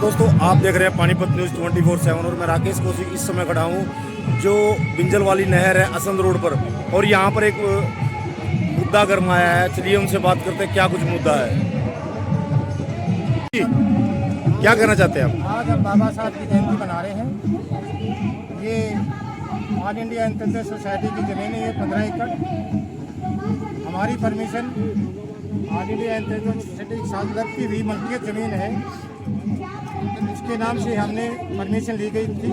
दोस्तों, आप देख रहे हैं पानीपत न्यूज़ 24/7 और मैं राकेश कौशिक इस समय खड़ा हूँ जो बिंजल वाली नहर है असंध रोड पर। और यहाँ पर एक मुद्दा गरमाया है। चलिए उनसे बात करते हैं क्या कुछ मुद्दा है। क्या कहना चाहते हैं आप? आज हम बाबा साहब की जयंती मना रहे हैं। ये ऑल इंडिया एंथ्रोपोलॉजी सोसाइटी की ज़मीन है, ये 15 एकड़। हमारी permission all India anthropology society की साथ की भी मल्कियत ज़मीन है, इसके नाम से हमने परमिशन ली गई थी।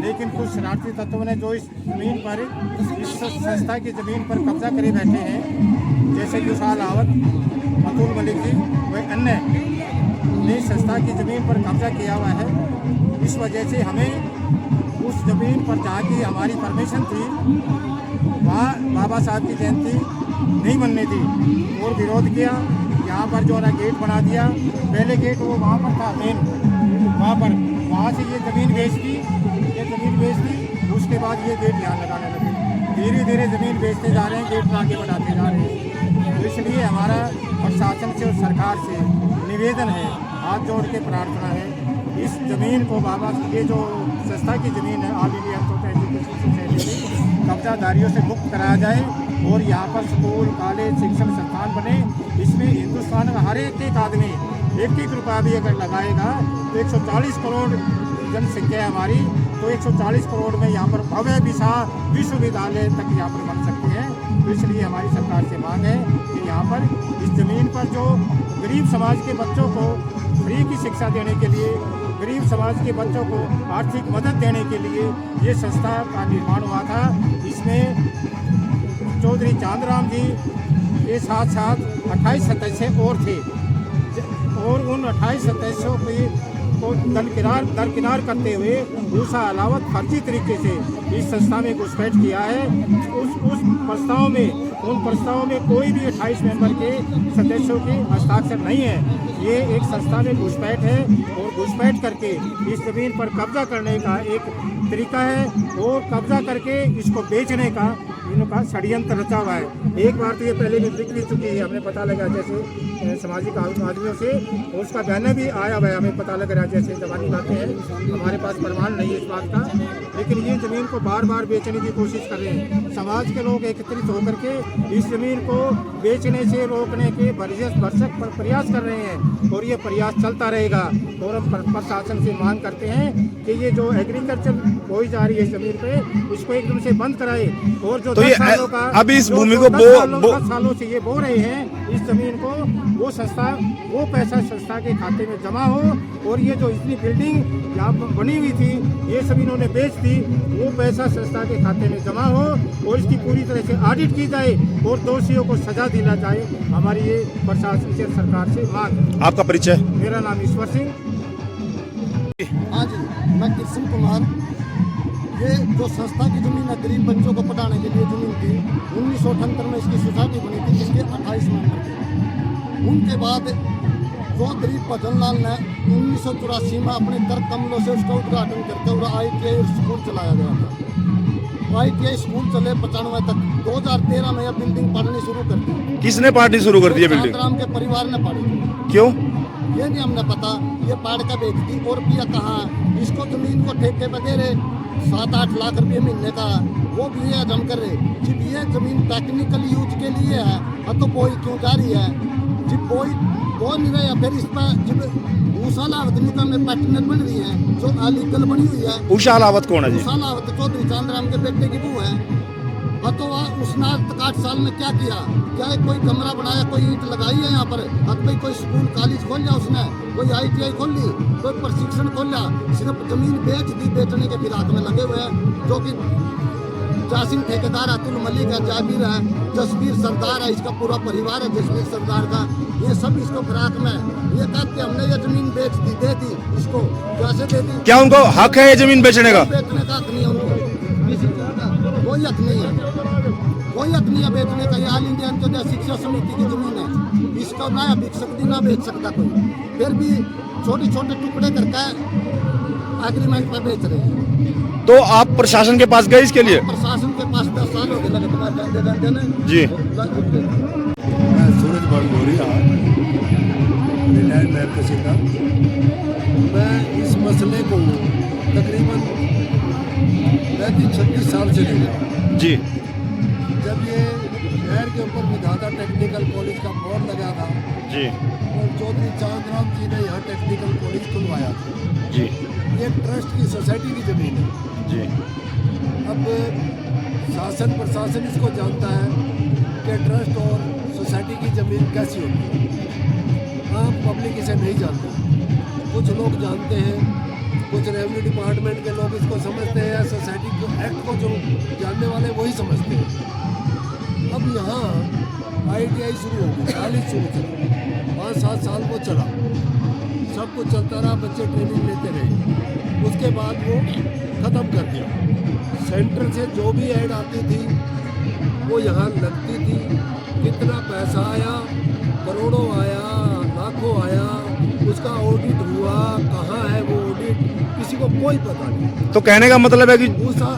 लेकिन कुछ शरारती तत्वों ने जो इस ज़मीन पर, इस संस्था की ज़मीन पर कब्जा करे बैठे हैं, जैसे विशाल आवत, अतुल मलिक जी व अन्य ने संस्था की ज़मीन पर कब्जा किया हुआ है। इस वजह से हमें उस ज़मीन पर जहाँ की हमारी परमिशन थी वहाँ बाबा साहब की जयंती नहीं बनने दी और विरोध किया। यहाँ पर जो है गेट बना दिया। पहले गेट वो वहाँ पर था मेन, वहाँ से ये ज़मीन बेच दी, उसके बाद ये गेट यहाँ लगाने लगे। धीरे धीरे ज़मीन बेचते जा रहे हैं, गेट आगे बढ़ाते जा रहे हैं। तो इसलिए हमारा प्रशासन से और सरकार से निवेदन है, हाथ जोड़ के प्रार्थना है, इस ज़मीन को बाबा, ये जो संस्था की ज़मीन है ऑल इंडिया एंथ्रोपोलॉजी सोसाइटी, कब्जाधारियों से मुक्त कराया जाए और यहाँ पर स्कूल, कॉलेज, शिक्षण संस्थान बने। इसमें हिंदुस्तान में हर एक आदमी 1-1 रुपया भी अगर लगाएगा तो 140 करोड़ जनसंख्या है हमारी, तो 140 करोड़ में यहाँ पर भव्य विश्वविद्यालय तक यहाँ पर बन सकते हैं। तो इसलिए हमारी सरकार से मांग है कि यहाँ पर इस ज़मीन पर जो गरीब समाज के बच्चों को फ्री की शिक्षा देने के लिए, गरीब समाज के बच्चों को आर्थिक मदद देने के लिए ये संस्था का निर्माण हुआ था। इसमें चौधरी चांदराम जी के साथ साथ 28 सदस्य और थे और उन 28 सदस्यों को दरकिनार करते हुए दूसरा अलावत फर्जी तरीके से इस संस्था में घुसपैठ किया है। उन प्रस्तावों में कोई भी 28 मेंबर के सदस्यों के हस्ताक्षर नहीं है। ये एक संस्था में घुसपैठ है और घुसपैठ करके इस ज़मीन पर कब्जा करने का एक तरीका है और कब्जा करके इसको बेचने का इनका षड्यंत्र रचा हुआ है। एक बार तो ये पहले भी बिक चुकी है, हमें पता लगा जैसे सामाजिक आदमियों से, और उसका बैनर भी आया हुआ है, हमें पता लग रहा है। जैसे जवानी बातें हैं, हमारे पास प्रमाण नहीं है इस बात का, लेकिन ये ज़मीन को बार बार बेचने की कोशिश कर रहे हैं। समाज के लोग एकत्रित होकर के इस ज़मीन को बेचने से रोकने के भरसक प्रयास कर रहे हैं और ये प्रयास चलता रहेगा। और हम प्रशासन से मांग करते हैं कि ये जो एग्रीकल्चर बोई जा रही है ज़मीन पे, इसको एकदम से बंद कराए। और जो तो 10 सालों का, अभी इस भूमि को 10 सालों से ये बो रहे हैं इस ज़मीन को, वो पैसा संस्था के खाते में जमा हो और ये जो इतनी बिल्डिंग यहाँ बनी हुई थी ये सब इन्होंने बेच दी, वो पैसा संस्था के खाते में जमा हो और इसकी पूरी तरह से ऑडिट की जाए और दोषियों को सजा दिला जाए। हमारी ये प्रशासन से, सरकार से मांग। आपका परिचय? मेरा नाम ईश्वर सिंह। हाँ जी, मैं कृष्ण कुमार। ये जो संस्था की ज़मीन है, गरीब बच्चों को पढ़ाने के लिए ज़मीन थी, 1978 में इसकी सोसाइटी बनी थी जिसके 28 मेंबर थे। उनके बाद चौधरी भजन लाल ने 1984 में अपने कर कमलों से उसका उद्घाटन करके और ITI स्कूल चलाया गया था। ITI स्कूल चले 95 तक। 2013 में यह बिल्डिंग पढ़नी शुरू कर दी। किसने पार्टी शुरू कर दी है बिल्डिंग? चांदराम के परिवार ने पढ़ी। क्यों? ये नहीं हमने पता, ये पाड़ का बेच दी। और रुपया कहाँ? इसको ज़मीन को ठेके पे दे रहे, 7-8 लाख रुपये महीने का, वो भी ये जम कर रहे। जब ये ज़मीन टेक्निकल यूज के लिए है तो बोई क्यों जा रही है? जब बोई बो नहीं रहे, फिर इस पर जब उषा लावत में पैटर्न बन रही है जो अलीगल बनी हुई है। उषा लावत कौन है जी? उषा लावत चौधरी चांदराम के बेटे की बहू है। तो उसने 8 साल में क्या किया? क्या कोई कमरा बनाया, कोई ईंट लगाई है यहाँ पर? कोई स्कूल कॉलेज खोल लिया उसने, कोई ITI खोल ली, कोई प्रशिक्षण खोल लिया? सिर्फ ज़मीन बेच दी, बेचने के फिराक में लगे हुए हैं। जो कि जासिम ठेकेदार, अतुल मलिक है, जाबिर है, जसवीर सरदार है, इसका पूरा परिवार है जसवीर सरदार का, ये सब इसको फिराक में ये कहते हमने ये ज़मीन बेच दी, दे दी इसको। कैसे दे दी? क्या उनको हक है ये ज़मीन बेचने का? बेचने का हक नहीं है उनको, कोई हक नहीं है, कोई हक नहीं है बेचने का। ये ऑल इंडिया एंथ्रोपोलॉजी शिक्षा समिति की ज़मीन है, इसको ना बिक सकती ना बेच सकता कोई। फिर भी छोटे छोटे टुकड़े करके एग्रीमेंट पर बेच रहे हैं। तो आप प्रशासन के पास गए इसके लिए? प्रशासन के पास 10 साल हो गए लगातार जानते जी। मैं सूरज बाबू रिटायर्ड मेयर तहसीलदार। मैं इस मसले को तकरीबन 36 साल से ले रहा हूँ। जी जब ये नहर के ऊपर विधाता टेक्निकल कॉलेज का बोर्ड लगा था जी और चौधरी चांदराम जी ने यहाँ टेक्निकल कॉलेज खुलवाया था। जी ये एक ट्रस्ट की सोसाइटी की ज़मीन है। जी अब शासन प्रशासन इसको जानता है कि ट्रस्ट और सोसाइटी की ज़मीन कैसी होती है। आम पब्लिक इसे नहीं जानती। कुछ लोग जानते हैं, कुछ रेवेन्यू डिपार्टमेंट के लोग इसको समझते हैं, सोसाइटी को एक्ट को जो जानने वाले वही समझते हैं। अब यहाँ ITI शुरू हो गई, कॉलेज शुरू चला, 5-7 साल वो चला, सब कुछ चलता रहा, बच्चे ट्रेनिंग लेते रहे। उसके बाद वो ख़त्म कर दिया। सेंटर से जो भी ऐड आती थी वो यहाँ लगती थी। कितना पैसा आया, करोड़ों आया, लाखों आया, उसका ऑडिट हुआ, कहाँ है वो ऑडिट, किसी को कोई पता नहीं। तो कहने का मतलब है कि ऊषा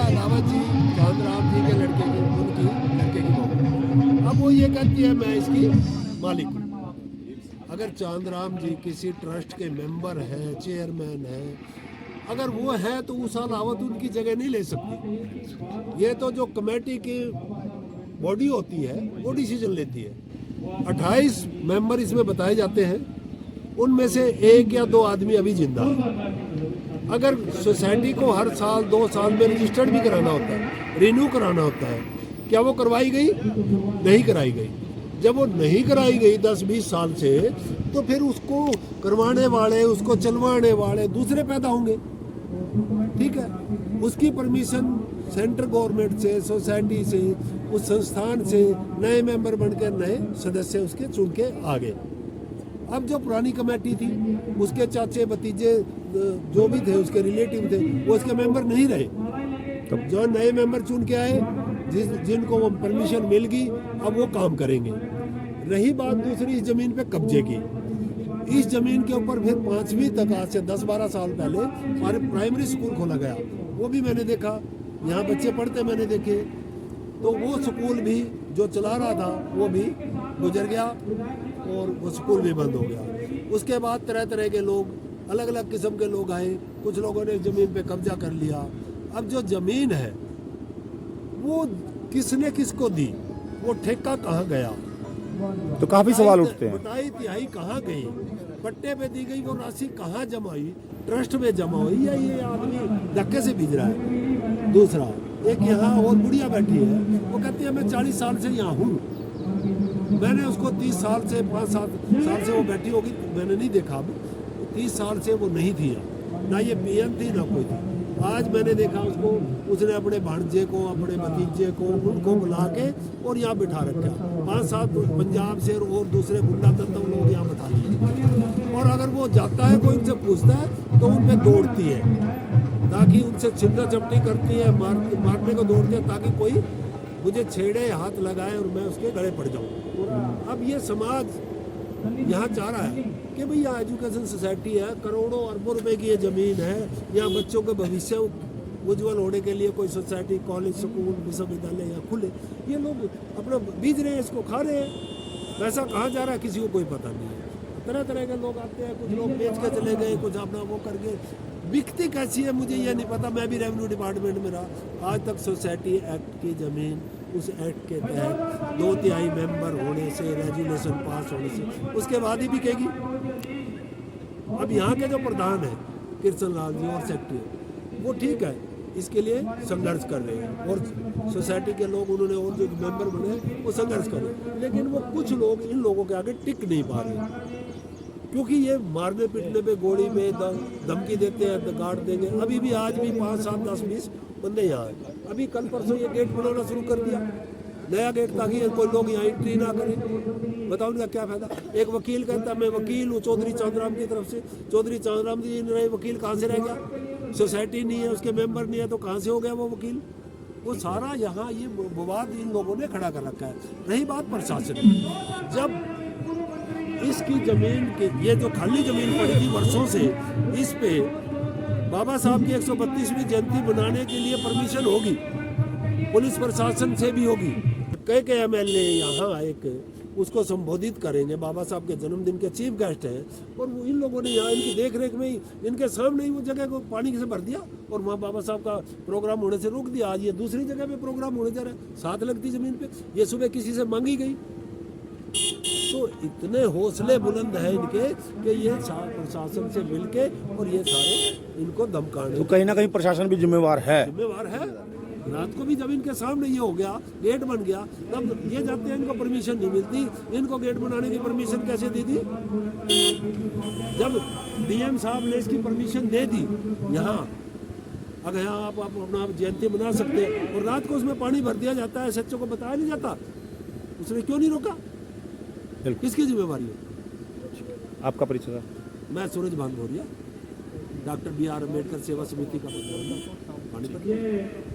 रावत जी चांदराम जी के लड़के की, उनकी लड़के की बहू, अब वो ये कहती है मैं इसकी मालिक हूँ। अगर चांदराम जी किसी ट्रस्ट के मेंबर है, चेयरमैन है, अगर वो है तो ऊषा रावत उनकी जगह नहीं ले सकती। ये तो जो कमेटी की बॉडी होती है वो डिसीजन लेती है। 28 मेंबर इसमें बताए जाते हैं, उनमें से 1 या 2 आदमी अभी जिंदा है। अगर सोसाइटी को हर साल 2 साल में रजिस्टर्ड भी कराना होता है, रिन्यू कराना होता है, क्या वो करवाई गई? नहीं कराई गई। जब वो नहीं कराई गई 10-20 साल से, तो फिर उसको करवाने वाले, उसको चलवाने वाले दूसरे पैदा होंगे। ठीक है, उसकी परमिशन सेंट्रल गवर्नमेंट से, सोसाइटी से, उस संस्थान से नए मेंबर बनकर नए सदस्य उसके चुन के आ गए। अब जो पुरानी कमेटी थी, उसके चाचे भतीजे जो भी थे, उसके रिलेटिव थे, वो उसके मेंबर नहीं रहे। तब जो नए मेंबर चुन के आए, जिनको वो परमिशन मिल गई, अब वो काम करेंगे। रही बात दूसरी, इस जमीन पे कब्जे की। इस जमीन के ऊपर फिर 5वीं तक, आज से 10-12 साल पहले हमारे प्राइमरी स्कूल खोला गया। वो भी मैंने देखा, यहाँ बच्चे पढ़ते मैंने देखे। तो वो स्कूल भी जो चला रहा था वो भी गुजर गया और वो स्कूल भी बंद हो गया। उसके बाद तरह तरह के लोग, अलग अलग किस्म के लोग आए, कुछ लोगों ने ज़मीन पे कब्जा कर लिया। अब जो ज़मीन है वो किसने किसको दी, वो ठेका कहाँ गया, तो काफी सवाल उठते हैं। बताई तिहाई कहाँ गई, पट्टे पे दी गई वो राशि कहाँ जमा हुई, ट्रस्ट में जमा हुई या ये आदमी धक्के से भेज रहा है। दूसरा, एक यहाँ और बुढ़िया बैठी है, वो कहती है मैं 40 साल से यहाँ हूँ। मैंने उसको 30 साल से, 5-7 साल से वो बैठी होगी, मैंने नहीं देखा। अब 30 साल से वो नहीं थी यहाँ, ना ये PM थी ना कोई थी। आज मैंने देखा उसको, उसने अपने भांजे को, अपने भतीजे को, उनको बुला के और यहाँ बिठा रखा। 5-7 पंजाब से और दूसरे गुंडा तत्व लोग यहाँ बैठा लिए। और अगर वो जाता है, कोई उनसे पूछता है तो उन पर दौड़ती है, ताकि उनसे छिंदा चपटी करती है, मारने को दौड़ती है, ताकि कोई मुझे छेड़े, हाथ लगाए और मैं उसके गले पड़ जाऊँ। अब ये समाज यहाँ चाह रहा है कि भैया एजुकेशन सोसाइटी है, करोड़ों अरबों रुपए की ये ज़मीन है, यहाँ बच्चों के भविष्य उज्जवल होने के लिए कोई सोसाइटी, कॉलेज, स्कूल, विश्वविद्यालय यहाँ खुले। ये लोग अपना बीज रहे हैं, इसको खा रहे हैं। पैसा कहाँ जा रहा है किसी को कोई पता नहीं है। तरह तरह के लोग आते हैं, कुछ लोग बेच के चले गए, कुछ अपना वो करके। बिकती कैसी है मुझे ये नहीं पता, मैं भी रेवेन्यू डिपार्टमेंट में रहा। आज तक सोसाइटी एक्ट की ज़मीन, उस एक्ट के तहत 2/3 मेंबर होने से, रेजुलेशन पास होने से, उसके बाद ही बिकेगी। अब यहाँ के जो प्रधान है कृष्ण लाल जी और सेक्रेटरी, वो ठीक है, इसके लिए संघर्ष कर रहे हैं, और सोसाइटी के लोग, उन्होंने और जो मेंबर बने वो संघर्ष कर रहे हैं। लेकिन वो कुछ लोग इन लोगों के आगे टिक नहीं पा रहे, क्योंकि ये मारने पीटने पे, गोली में धमकी देते हैं, तो गाड़ देंगे। अभी भी आज भी 5, 7, 10, 20 बंदे यहाँ हैं। अभी कल परसों ये गेट बनाना शुरू कर दिया, नया गेट, ताकि कोई लोग यहाँ एंट्री ना करें। बताओ इनका क्या फायदा। एक वकील कहता मैं वकील हूँ चौधरी चांदराम की तरफ से। चौधरी चांदराम जी रहे वकील, कहाँ से रह गया? सोसाइटी नहीं है, उसके मेंबर नहीं है, तो कहाँ से हो गया वो वकील? वो सारा यहाँ ये विवाद इन लोगों ने खड़ा कर रखा है। रही बात प्रशासन, जब इसकी जमीन के, ये जो खाली जमीन पड़ी थी वर्षों से, इस पे बाबा साहब की 132वीं जयंती बनाने के लिए परमिशन होगी, पुलिस प्रशासन से भी होगी। कई MLA यहाँ आए उसको संबोधित करेंगे। बाबा साहब के जन्मदिन के चीफ गेस्ट हैं और वो इन लोगों ने यहाँ इनकी देख रेख में ही इनके सामने ही वो जगह को पानी से भर दिया और वहाँ बाबा साहब का प्रोग्राम होने से रोक दिया। आज ये दूसरी जगह पे प्रोग्राम होने जा रहा है, साथ लगती ज़मीन पे। ये सुबह किसी से मांगी गई। तो इतने हौसले बुलंद हैं इनके कि ये प्रशासन से मिलके और ये सारे इनको धमकाने तो कहीं ना कहीं प्रशासन भी जिम्मेवार है। जिम्मेवार है। रात को भी जब इनके सामने ये हो गया, गेट बन गया, तब ये जाते हैं, इनको परमिशन नहीं मिलती। इनको गेट बनाने की परमिशन कैसे दे दी? जब डीएम साहब ने इसकी परमिशन दे दी, यहाँ अगर यहाँ आप अपना जयंती बना सकते हैं और रात को उसमें पानी भर दिया जाता है, सच्चों को बताया नहीं जाता, उसने क्यों नहीं रोका? किसकी जिम्मेवारी है? आपका परिचय? मैं सूरज भान भोरिया, डॉक्टर BR अम्बेडकर सेवा समिति का प्रधान, पानीपत।